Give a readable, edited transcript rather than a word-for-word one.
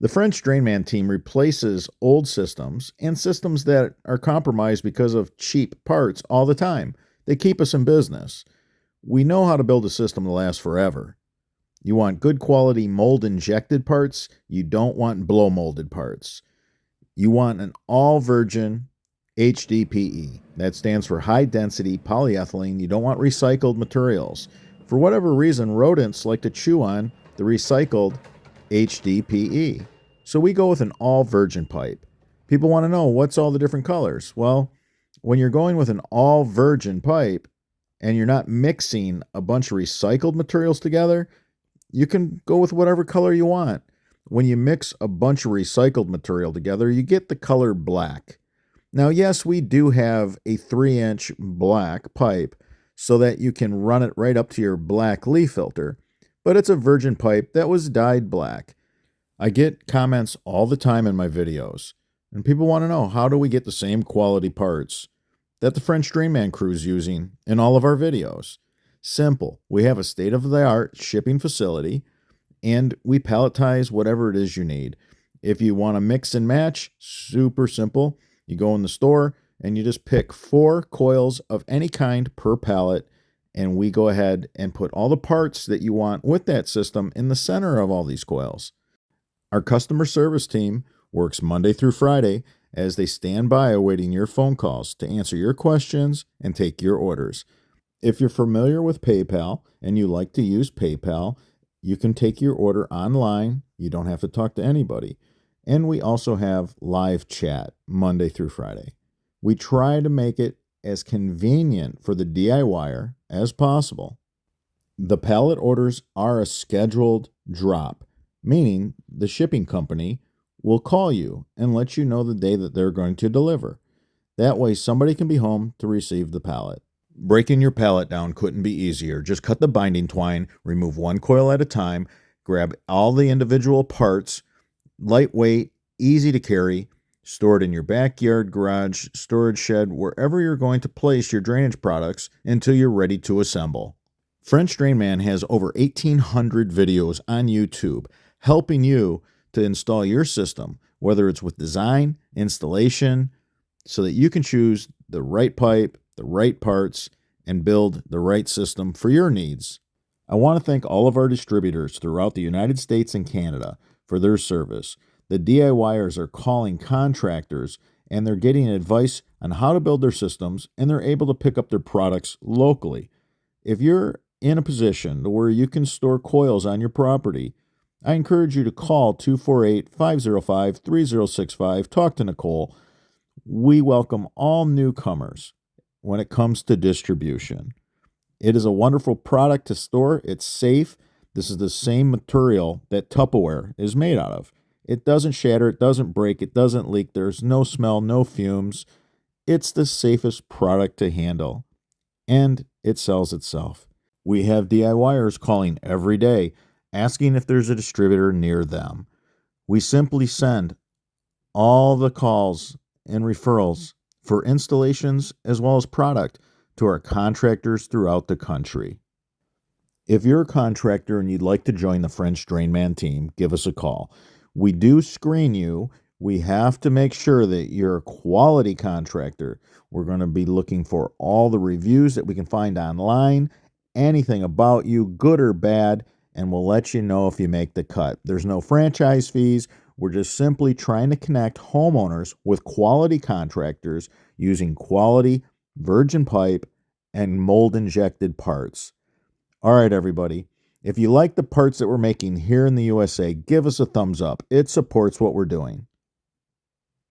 The French Drainman team replaces old systems and systems that are compromised because of cheap parts all the time. They keep us in business. We know how to build a system to last forever. You want good quality mold injected parts. You don't want blow molded parts. You want an all virgin HDPE. That stands for high density polyethylene. You don't want recycled materials. For whatever reason, rodents like to chew on the recycled HDPE. So we go with an all virgin pipe. People want to know what's all the different colors. Well, when you're going with an all virgin pipe and you're not mixing a bunch of recycled materials together, you can go with whatever color you want. When you mix a bunch of recycled material together, you get the color black. Now, yes, we do have a 3-inch black pipe so that you can run it right up to your black leaf filter, but it's a virgin pipe that was dyed black. I get comments all the time in my videos, and people want to know, how do we get the same quality parts that the French Drainman crew is using in all of our videos? Simple. We have a state-of-the-art shipping facility, and we palletize whatever it is you need. If you want to mix and match, super simple. You go in the store, and you just pick 4 coils of any kind per pallet, and we go ahead and put all the parts that you want with that system in the center of all these coils. Our customer service team works Monday through Friday as they stand by awaiting your phone calls to answer your questions and take your orders. If you're familiar with PayPal and you like to use PayPal, you can take your order online. You don't have to talk to anybody. And we also have live chat Monday through Friday. We try to make it as convenient for the DIYer as possible. The pallet orders are a scheduled drop, meaning the shipping company will call you and let you know the day that they're going to deliver. That way somebody can be home to receive the pallet. Breaking your pallet down couldn't be easier. Just cut the binding twine, remove 1 coil at a time, grab all the individual parts, lightweight, easy to carry, store it in your backyard, garage, storage shed, wherever you're going to place your drainage products until you're ready to assemble. French Drainman has over 1,800 videos on YouTube helping you to install your system, whether it's with design, installation, so that you can choose the right pipe, the right parts, and build the right system for your needs. I want to thank all of our distributors throughout the United States and Canada for their service. The DIYers are calling contractors and they're getting advice on how to build their systems, and they're able to pick up their products locally. If you're in a position where you can store coils on your property, I encourage you to call 248-505-3065. Talk to Nicole. We welcome all newcomers when it comes to distribution. It is a wonderful product to store. It's safe. This is the same material that Tupperware is made out of. It doesn't shatter. It doesn't break. It doesn't leak. There's no smell, no fumes. It's the safest product to handle, and it sells itself. We have DIYers calling every day asking if there's a distributor near them. We simply send all the calls and referrals for installations as well as product to our contractors throughout the country. If you're a contractor and you'd like to join the French Drainman team, give us a call. We do screen you. We have to make sure that you're a quality contractor. We're going to be looking for all the reviews that we can find online, anything about you, good or bad, and we'll let you know if you make the cut. There's no franchise fees. We're just simply trying to connect homeowners with quality contractors using quality virgin pipe and mold injected parts. All right, everybody. If you like the parts that we're making here in the USA, give us a thumbs up. It supports what we're doing.